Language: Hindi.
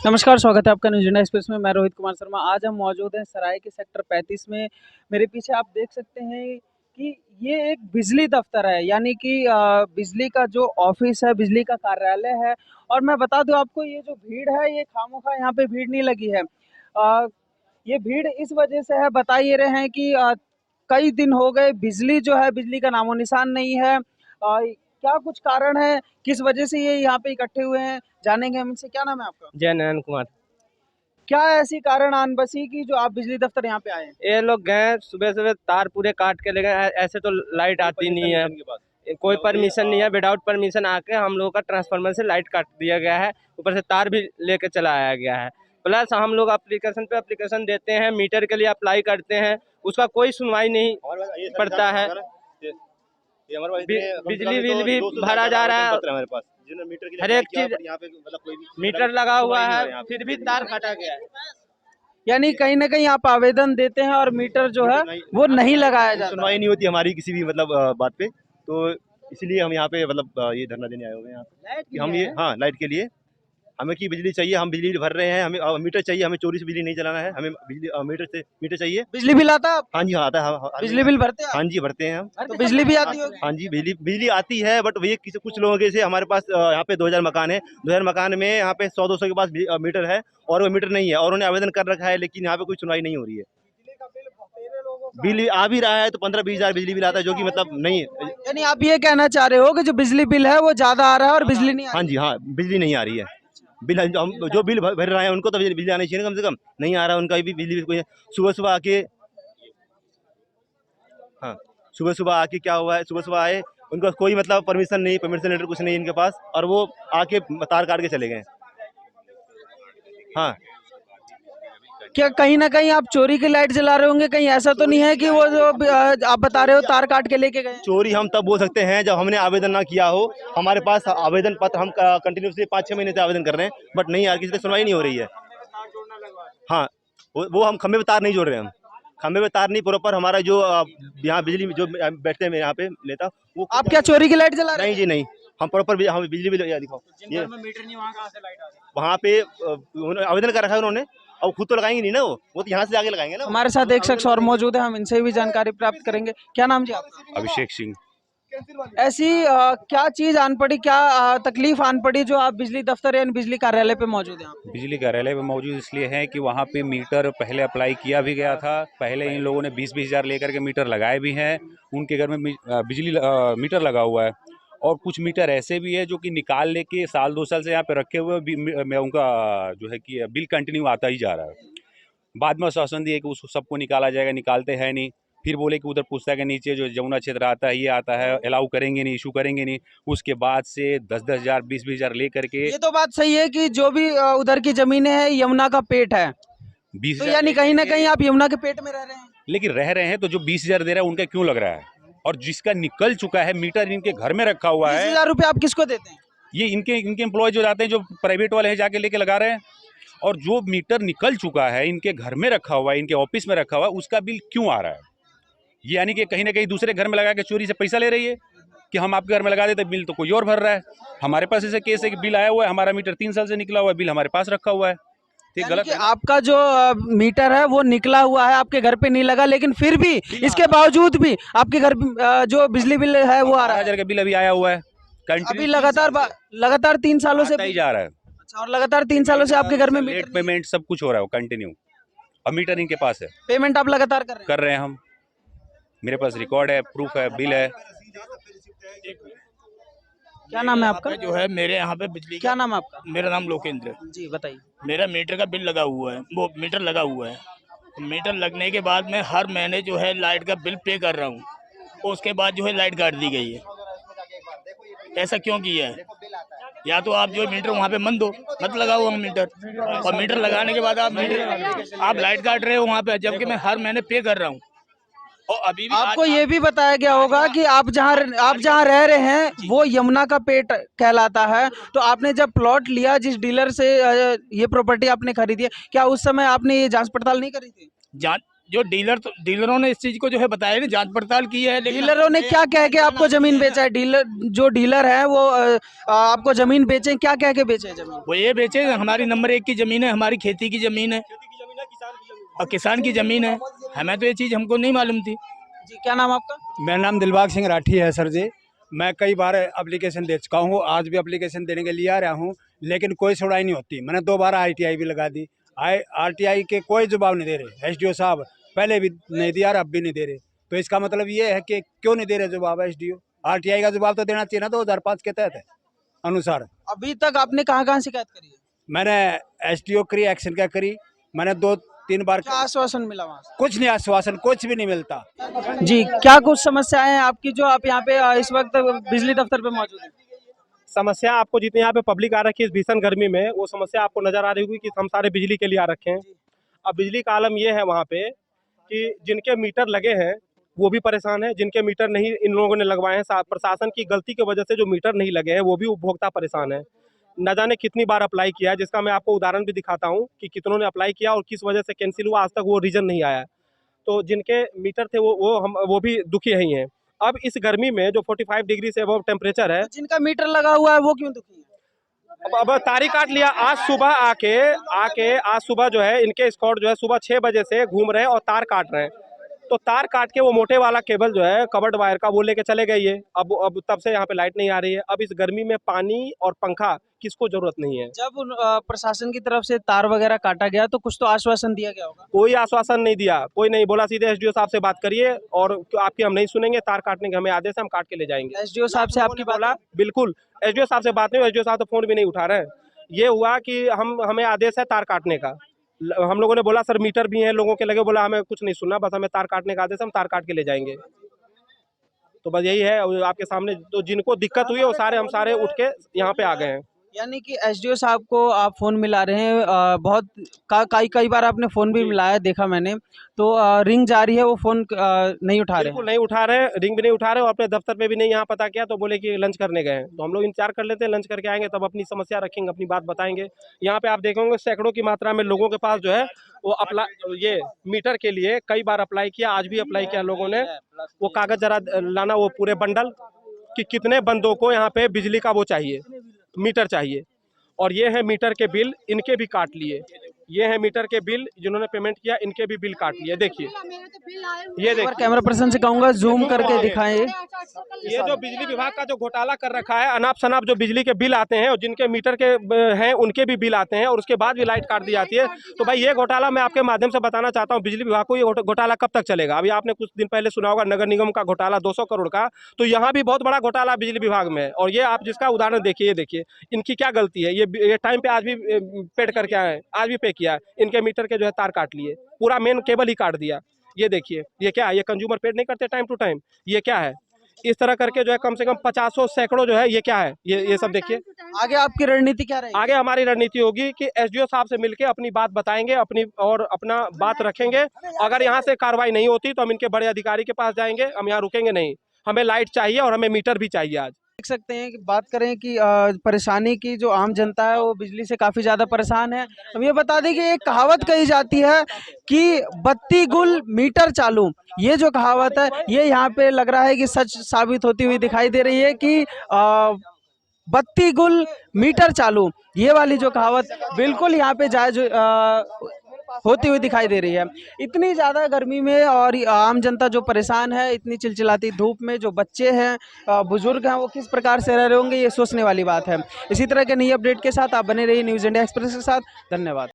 नमस्कार, स्वागत है आपका न्यूज़ इंडिया एक्सप्रेस में। मैं रोहित कुमार शर्मा। आज हम मौजूद हैं सराय के सेक्टर 35 में। मेरे पीछे आप देख सकते हैं कि ये एक बिजली दफ्तर है, यानी कि बिजली का जो ऑफिस है, बिजली का कार्यालय है। और मैं बता दूं आपको, ये जो भीड़ है, ये खामोखा यहाँ पे भीड़ नहीं लगी है। ये भीड़ इस वजह से है, बता ये रहे हैं कि कई दिन हो गए बिजली जो है, बिजली का नामो निशान नहीं है। क्या कुछ कारण है, किस वजह से ये यहाँ पे इकट्ठे हुए हैं, जानेंगे हम इनसे। क्या नाम है आपका? जय नयन कुमार। क्या ऐसी कारण आन बसी की जो आप बिजली दफ्तर यहाँ पे आए हैं? ये लोग गए सुबह सुबह तार पूरे काट के ले गए। ऐसे तो लाइट आती नहीं है, कोई परमिशन नहीं है। विदाउट परमिशन आके हम लोगों का ट्रांसफार्मर से लाइट काट दिया गया है, ऊपर से तार भी लेके चला आया गया है। प्लस हम लोग एप्लीकेशन पे एप्लीकेशन देते हैं, मीटर के लिए अप्लाई करते हैं, उसका कोई सुनवाई नहीं पड़ता है। बिजली बिल भी भरा जा रहा है, हमारे पास हर एक चीज मीटर लगा हुआ है, फिर भी तार काटा गया है। यानी कहीं ना कहीं आप आवेदन देते हैं और मीटर जो है वो नहीं लगाया जाता। सुनवाई नहीं होती हमारी किसी भी बात पे, तो इसलिए हम यहाँ पे ये धरना देने आए हुए हैं यहाँ पे कि हम ये लाइट के लिए हमें की बिजली चाहिए। हम बिजली भर रहे हैं, हमें मीटर चाहिए, हमें चोरी से बिजली नहीं चलाना है, हमें बिजली मीटर चाहिए। बिजली बिल आता है? हाँ जी, हाँ आता है। बिजली बिल भरते हैं? हाँ जी, भरते हैं हम। तो बिजली भी आती होगी? हाँ जी, बिजली आती है, बट ये कुछ लोगों के से हमारे पास यहाँ पे 2000 मकान है। 2000 मकान में यहाँ पे 100-200 के पास मीटर है और वो मीटर नहीं है, और उन्हें आवेदन कर रखा है, लेकिन यहाँ पे कोई सुनवाई नहीं हो रही है। बिल आ भी रहा है तो 15-20 हजार बिजली बिल आता है, जो कि मतलब नहीं है। यानी आप ये कहना चाह रहे हो कि जो बिजली बिल है वो ज्यादा आ रहा है और बिजली नहीं आ हाँ जी, हाँ, बिजली नहीं आ रही है। बिल हम जो बिल भर रहे हैं उनको तो बिजली आनी चाहिए, कम से कम नहीं आ रहा है उनका भी बिजली। कोई सुबह सुबह आके, हाँ, सुबह सुबह आके क्या हुआ है, सुबह सुबह आए, उनका कोई मतलब परमिशन लेटर कुछ नहीं इनके पास, और वो आके तार काट के चले गए। हाँ, क्या कहीं ना कहीं आप चोरी की लाइट जला रहे होंगे? कहीं ऐसा तो नहीं है कि वो जो आप बता रहे हो तार काट के लेके गए? चोरी हम तब बोल सकते हैं जब हमने आवेदन ना किया हो। हमारे पास आवेदन पत्र, हम कंटिन्यूसली 5-6 महीने से आवेदन कर रहे हैं, बट नहीं यार, किसी से सुनवाई नहीं हो रही है। हाँ, वो हम खंभे पे तार नहीं जोड़ रहे हैं, हम खंभे पे तार नहीं, प्रॉपर हमारा जो यहाँ बिजली जो बैठते हैं यहाँ पे नेता, वो। आप क्या चोरी की लाइट जला रहे नहीं जी, नहीं, हम प्रॉपर हम बिजली बिल दिखाओ। ये मीटर नहीं, वहाँ कहाँ से लाइट आ रही? वहाँ पे आवेदन कर रखा है उन्होंने, और खुद तो लगाएंगे नहीं ना, वो तो यहाँ से आगे लगाएंगे ना। हमारे साथ एक शख्स और मौजूद है, हम इनसे भी जानकारी प्राप्त करेंगे। क्या नाम जी आपका? अभिषेक सिंह। ऐसी क्या चीज आन पड़ी, क्या तकलीफ आन पड़ी जो आप बिजली दफ्तर यानी बिजली कार्यालय पे मौजूद हैं? बिजली कार्यालय में मौजूद इसलिए हैं कि वहाँ पे मीटर पहले अप्लाई किया भी गया था। पहले इन लोगों ने 20-20 हज़ार लेकर के मीटर लगाए भी हैं। उनके घर में बिजली मीटर लगा हुआ है, और कुछ मीटर ऐसे भी है जो कि निकाल लेके 1-2 साल से यहाँ पे रखे हुए में उनका जो है कि बिल कंटिन्यू आता ही जा रहा है। बाद में आश्वासन दिए कि उसको सबको निकाला जाएगा, निकालते हैं नहीं। फिर बोले कि उधर पुस्ता के नीचे जो जमुना क्षेत्र आता है, ये आता है, अलाउ करेंगे नहीं, इशू करेंगे नहीं। उसके बाद से 10-10 हज़ार 20-20 हज़ार ले करके। ये तो बात सही है कि जो भी उधर की जमीनें हैं यमुना का पेट है, 20 तो यानी कहीं ना कहीं आप यमुना के पेट में रह रहे हैं। लेकिन रह रहे हैं तो जो 20 हज़ार दे रहा है उनका क्यों लग रहा है? और जिसका निकल चुका है मीटर, इनके घर में रखा हुआ है। 20,000 रुपये आप किसको देते हैं? ये इनके एम्प्लॉय जो जाते हैं, जो प्राइवेट वाले हैं, जाके लेके लगा रहे हैं। और जो मीटर निकल चुका है, इनके घर में रखा हुआ है, इनके ऑफिस में रखा हुआ है, उसका बिल क्यों आ रहा है? ये यानी कि कहीं ना कहीं दूसरे घर में लगा के चोरी से पैसा ले रही है कि हम आपके घर में लगा देते, बिल तो कोई और भर रहा है। हमारे पास ऐसे केस है कि बिल आया हुआ है, हमारा मीटर 3 साल से निकला हुआ है, बिल हमारे पास रखा हुआ है। ठीक, गलत है। आपका जो मीटर है वो निकला हुआ है, आपके घर पे नहीं लगा, लेकिन फिर भी इसके बावजूद भी आपके घर जो बिजली बिल है वो आ रहा है। 1000 का बिल अभी आया हुआ है, अभी लगातार 3 सालों से ही जा रहा है। अच्छा, और लगातार 3 सालों से आपके घर में लेट पेमेंट सब कुछ हो रहा है, कंटिन्यू। अब मीटर इनके पास है, पेमेंट आप लगातार कर रहे हैं हम। मेरे पास रिकॉर्ड है, प्रूफ है, बिल है। क्या नाम है आपका? जो है मेरे यहाँ पे बिजली, क्या नाम है आपका? मेरा नाम लोकेंद्र जी बताइए। मेरा मीटर का बिल लगा हुआ है, वो मीटर लगा हुआ है। तो मीटर लगने के बाद मैं हर महीने जो है लाइट का बिल पे कर रहा हूँ, और उसके बाद जो है लाइट काट दी गई है। ऐसा क्यों किया है? या तो आप जो मीटर वहाँ पे मत लगाओ वहाँ मीटर, और मीटर लगाने के बाद आप लाइट काट रहे हो वहाँ पे, जबकि मैं हर महीने पे कर रहा हूँ। और अभी भी आपको ये भी बताया गया होगा कि आप जहाँ रह रहे हैं वो यमुना का पेट कहलाता है। तो आपने जब प्लॉट लिया, जिस डीलर से ये प्रॉपर्टी आपने खरीदी है, क्या उस समय आपने ये जांच पड़ताल नहीं करी थी? जो डीलरों ने इस चीज को जो है बताया नहीं, जांच पड़ताल की है, लेकिन डीलरों ने क्या कह के आपको जमीन बेचा है? डीलर है वो आपको जमीन बेचे, क्या कह के बेचे है जमीन? वो ये बेचे हमारी नंबर 1 की जमीन है, हमारी खेती की जमीन है और किसान की जमीन है। हमें तो ये चीज हमको नहीं मालूम थी। जी, क्या नाम आपका? मेरा नाम दिलबाग सिंह राठी है सर जी। मैं कई बार एप्लीकेशन दे चुका हूँ, आज भी एप्लीकेशन देने के लिए आ रहा हूँ, लेकिन कोई सुनवाई नहीं होती। मैंने 2 बार आरटीआई भी लगा दी, आरटीआई के कोई जवाब नहीं दे रहे। एसडीओ साहब पहले भी नहीं दिया और अब भी नहीं दे रहे। तो इसका मतलब ये है कि क्यों नहीं दे रहे जवाब एसडीओ? आरटीआई का जवाब तो देना चाहिए ना 2005 के तहत अनुसार। अभी तक आपने कहाँ शिकायत करी है? मैंने एसडीओ करी, एक्शन क्या करी, मैंने 2-3 बार। क्या आश्वासन मिला वहाँ से? कुछ नहीं आश्वासन, कुछ भी नहीं मिलता। जी, क्या कुछ समस्याएं हैं आपकी जो आप यहाँ पे इस वक्त बिजली दफ्तर पे मौजूद हैं? समस्या आपको जितनी यहाँ पे पब्लिक आ रखी है इस भीषण गर्मी में, वो समस्या आपको नजर आ रही होगी कि हम सारे बिजली के लिए आ रखे हैं। अब बिजली का आलम ये है वहाँ पे कि जिनके मीटर लगे हैं वो भी परेशान है, जिनके मीटर नहीं इन लोगों ने लगवाए हैं, प्रशासन की गलती की वजह से जो मीटर नहीं लगे हैं वो भी उपभोक्ता परेशान है। न जाने कितनी बार अप्लाई किया है, जिसका मैं आपको उदाहरण भी दिखाता हूँ कि कितनों ने अप्लाई किया और किस वजह से कैंसिल हुआ, आज तक वो रीजन नहीं आया। तो जिनके मीटर थे वो भी दुखी ही हैं। अब इस गर्मी में जो 45 डिग्री से अबव टेम्परेचर है, तो जिनका मीटर लगा हुआ है वो क्यों दुखी है? अब तारीख काट लिया। आज सुबह जो है इनके स्क्वाड जो है सुबह 6 बजे से घूम रहे हैं और तार काट रहे हैं। तो तार काट के वो मोटे वाला केबल जो है कवर्ड वायर का वो लेके चले गए ये। अब तब से यहाँ पे लाइट नहीं आ रही है। अब इस गर्मी में पानी और पंखा किसको जरूरत नहीं है? जब प्रशासन की तरफ से तार वगैरह काटा गया तो कुछ तो आश्वासन दिया गया होगा। कोई आश्वासन नहीं दिया, कोई नहीं बोला सीधे एसडीओ साहब से बात करिए और आपकी हम नहीं सुनेंगे, तार काटने के हमें आदेश है, हम काट के ले जाएंगे। एसडीओ साहब से आपकी बात बोला बिल्कुल, एसडीओ साहब से बात नहीं हुई, एसडीओ साहब तो फोन भी नहीं उठा रहे हैं। ये हुआ कि हमें आदेश है तार काटने का। हम लोगों ने बोला सर मीटर भी हैं लोगों के लगे, बोला हमें कुछ नहीं सुनना, बस हमें तार काटने का आदेश, हम तार काट के ले जाएंगे। तो बस यही है आपके सामने। तो जिनको दिक्कत हुई है वो सारे हम सारे उठ के यहाँ पे आ गए हैं। यानी कि एसडीओ साहब को आप फ़ोन मिला रहे हैं, बहुत कई बार आपने फ़ोन भी मिलाया देखा मैंने, तो रिंग जा रही है, वो फ़ोन नहीं उठा रहे बिल्कुल नहीं उठा रहे, रिंग भी नहीं उठा रहे और अपने दफ्तर पे भी नहीं यहाँ पता किया, तो बोले कि लंच करने गए हैं। तो हम लोग इंतजार कर लेते हैं, लंच करके आएंगे तब अपनी समस्या रखेंगे, अपनी बात बताएंगे। यहाँ पे आप देखेंगे सैकड़ों की मात्रा में लोगों के पास जो है वो ये मीटर के लिए कई बार अप्लाई किया, आज भी अप्लाई किया लोगों ने। वो कागज जरा लाना, वो पूरे बंडल कि कितने बंदों को यहाँ पे बिजली का वो चाहिए, मीटर चाहिए। और ये है मीटर के बिल, इनके भी काट लिए। ये है मीटर के बिल, जिन्होंने पेमेंट किया इनके भी बिल काट लिए। देखिए ये देखिए, कैमरा पर्सन से कहूँगा जूम करके दिखाएं। ये जो बिजली विभाग का जो घोटाला कर रखा है, अनाप शनाप जो बिजली के बिल आते हैं और जिनके मीटर के हैं उनके भी बिल आते हैं और उसके बाद भी लाइट काट दी जाती है। तो भाई ये घोटाला मैं आपके माध्यम से बताना चाहता हूँ बिजली विभाग को, ये घोटाला कब तक चलेगा? अभी आपने कुछ दिन पहले सुना होगा नगर निगम का घोटाला 200 करोड़ का, तो यहाँ भी बहुत बड़ा घोटाला बिजली विभाग में है। और ये आप जिसका उदाहरण देखिए, ये देखिए इनकी क्या गलती है। ये टाइम पे आज भी पेड करके आए, आज भी पे किया, इनके मीटर के जो है तार काट लिए, पूरा मेन केबल ही काट दिया। ये देखिए ये क्या है, ये कंज्यूमर पेड नहीं करते टाइम टू टाइम, ये क्या है? इस तरह करके जो है कम से कम 50 सैकड़ों जो है, ये क्या है, ये सब देखिए। आगे आपकी रणनीति क्या रहेगी? आगे हमारी रणनीति होगी कि एसडीओ साहब से मिलके अपनी बात बताएंगे, अपनी और अपना बात रखेंगे। अगर यहाँ से कार्रवाई नहीं होती तो हम इनके बड़े अधिकारी के पास जाएंगे, हम यहाँ रुकेंगे नहीं। हमें लाइट चाहिए और हमें मीटर भी चाहिए। आज देख सकते हैं कि बात करें कि परेशानी की जो आम जनता है वो बिजली से काफ़ी ज़्यादा परेशान है। हम ये बता दें कि एक कहावत कही जाती है कि बत्ती गुल मीटर चालू, ये जो कहावत है ये यहाँ पे लग रहा है कि सच साबित होती हुई दिखाई दे रही है कि बत्ती गुल मीटर चालू, ये वाली जो कहावत बिल्कुल यहाँ पे जायज होती हुई दिखाई दे रही है। इतनी ज़्यादा गर्मी में और आम जनता जो परेशान है, इतनी चिलचिलाती धूप में जो बच्चे हैं, बुजुर्ग हैं, वो किस प्रकार से रह रहे होंगे, ये सोचने वाली बात है। इसी तरह के नई अपडेट के साथ आप बने रहिए न्यूज़ इंडिया एक्सप्रेस के साथ। धन्यवाद।